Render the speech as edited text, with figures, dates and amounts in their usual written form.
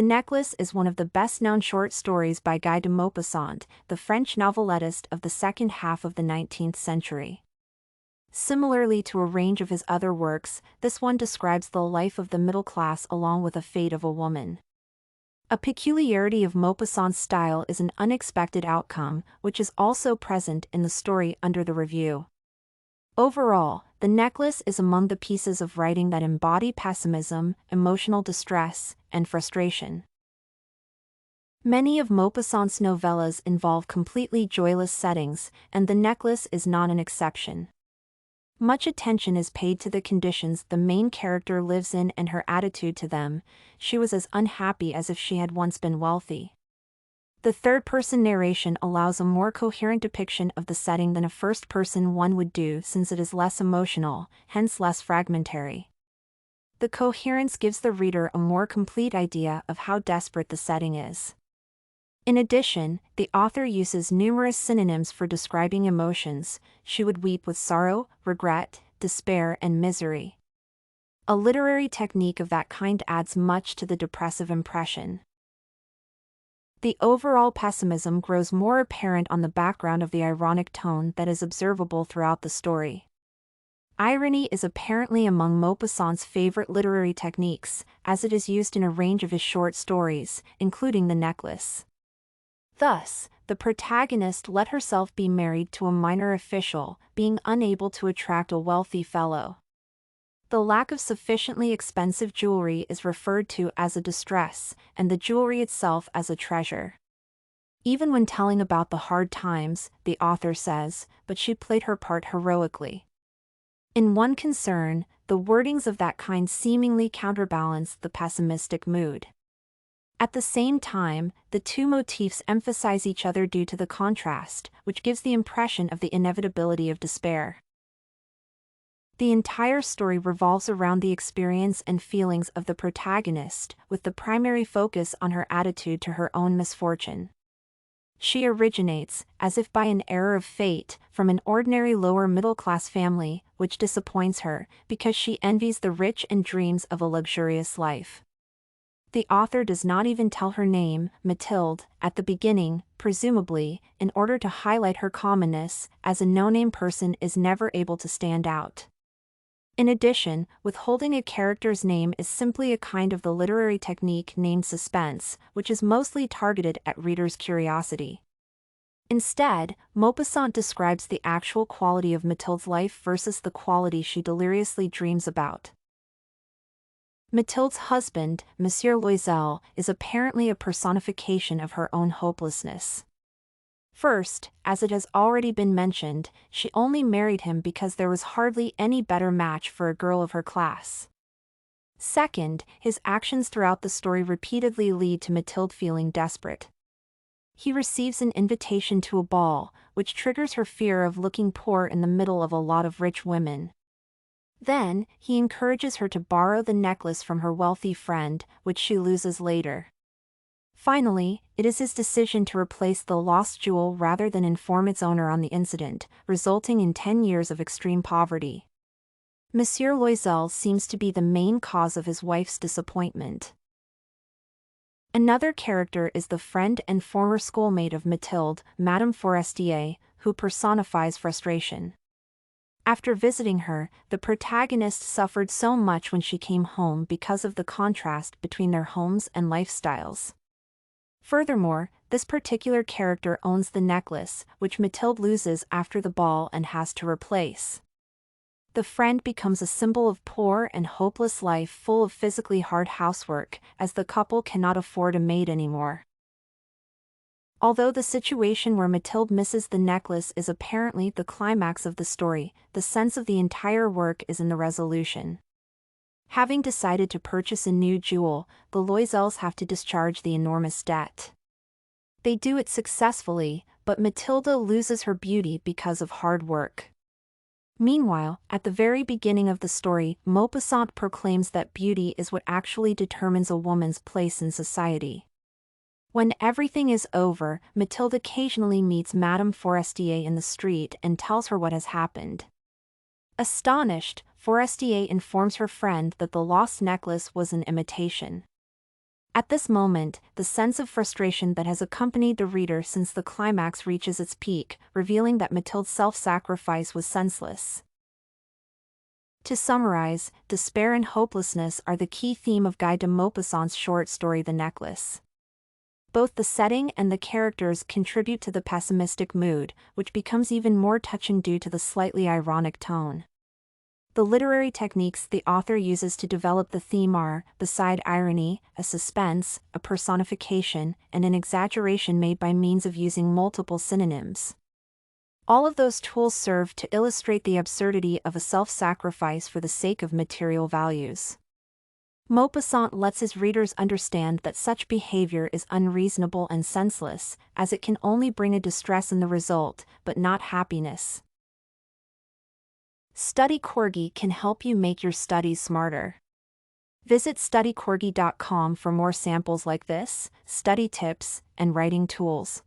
The Necklace is one of the best-known short stories by Guy de Maupassant, the French novelist of the second half of the 19th century. Similarly to a range of his other works, this one describes the life of the middle class along with the fate of a woman. A peculiarity of Maupassant's style is an unexpected outcome, which is also present in the story under the review. Overall, The Necklace is among the pieces of writing that embody pessimism, emotional distress, and frustration. Many of Maupassant's novellas involve completely joyless settings, and The Necklace is not an exception. Much attention is paid to the conditions the main character lives in and her attitude to them. She was as unhappy as if she had once been wealthy. The third-person narration allows a more coherent depiction of the setting than a first-person one would do, since it is less emotional, hence less fragmentary. The coherence gives the reader a more complete idea of how desperate the setting is. In addition, the author uses numerous synonyms for describing emotions. She would weep with sorrow, regret, despair, and misery. A literary technique of that kind adds much to the depressive impression. The overall pessimism grows more apparent on the background of the ironic tone that is observable throughout the story. Irony is apparently among Maupassant's favorite literary techniques, as it is used in a range of his short stories, including The Necklace. Thus, the protagonist let herself be married to a minor official, being unable to attract a wealthy fellow. The lack of sufficiently expensive jewelry is referred to as a distress, and the jewelry itself as a treasure. Even when telling about the hard times, the author says, but she played her part heroically. In One Concern, the wordings of that kind seemingly counterbalance the pessimistic mood. At the same time, the two motifs emphasize each other due to the contrast, which gives the impression of the inevitability of despair. The entire story revolves around the experience and feelings of the protagonist, with the primary focus on her attitude to her own misfortune. She originates, as if by an error of fate, from an ordinary lower middle-class family, which disappoints her, because she envies the rich and dreams of a luxurious life. The author does not even tell her name, Mathilde, at the beginning, presumably, in order to highlight her commonness, as a no-name person is never able to stand out. In addition, withholding a character's name is simply a kind of the literary technique named suspense, which is mostly targeted at readers' curiosity. Instead, Maupassant describes the actual quality of Mathilde's life versus the quality she deliriously dreams about. Mathilde's husband, Monsieur Loisel, is apparently a personification of her own hopelessness. First, as it has already been mentioned, she only married him because there was hardly any better match for a girl of her class. Second, his actions throughout the story repeatedly lead to Mathilde feeling desperate. He receives an invitation to a ball, which triggers her fear of looking poor in the middle of a lot of rich women. Then, he encourages her to borrow the necklace from her wealthy friend, which she loses later. Finally, it is his decision to replace the lost jewel rather than inform its owner on the incident, resulting in 10 years of extreme poverty. Monsieur Loisel seems to be the main cause of his wife's disappointment. Another character is the friend and former schoolmate of Mathilde, Madame Forestier, who personifies frustration. After visiting her, the protagonist suffered so much when she came home because of the contrast between their homes and lifestyles. Furthermore, this particular character owns the necklace, which Mathilde loses after the ball and has to replace. The friend becomes a symbol of poor and hopeless life full of physically hard housework, as the couple cannot afford a maid anymore. Although the situation where Mathilde misses the necklace is apparently the climax of the story, the sense of the entire work is in the resolution. Having decided to purchase a new jewel, the Loisels have to discharge the enormous debt. They do it successfully, but Mathilde loses her beauty because of hard work. Meanwhile, at the very beginning of the story, Maupassant proclaims that beauty is what actually determines a woman's place in society. When everything is over, Mathilde occasionally meets Madame Forestier in the street and tells her what has happened. Astonished, Forestier informs her friend that the lost necklace was an imitation. At this moment, the sense of frustration that has accompanied the reader since the climax reaches its peak, revealing that Mathilde's self-sacrifice was senseless. To summarize, despair and hopelessness are the key theme of Guy de Maupassant's short story The Necklace. Both the setting and the characters contribute to the pessimistic mood, which becomes even more touching due to the slightly ironic tone. The literary techniques the author uses to develop the theme are, beside irony, a suspense, a personification, and an exaggeration made by means of using multiple synonyms. All of those tools serve to illustrate the absurdity of a self-sacrifice for the sake of material values. Maupassant lets his readers understand that such behavior is unreasonable and senseless, as it can only bring a distress in the result, but not happiness. Study Corgi can help you make your studies smarter. Visit studycorgi.com for more samples like this, study tips, and writing tools.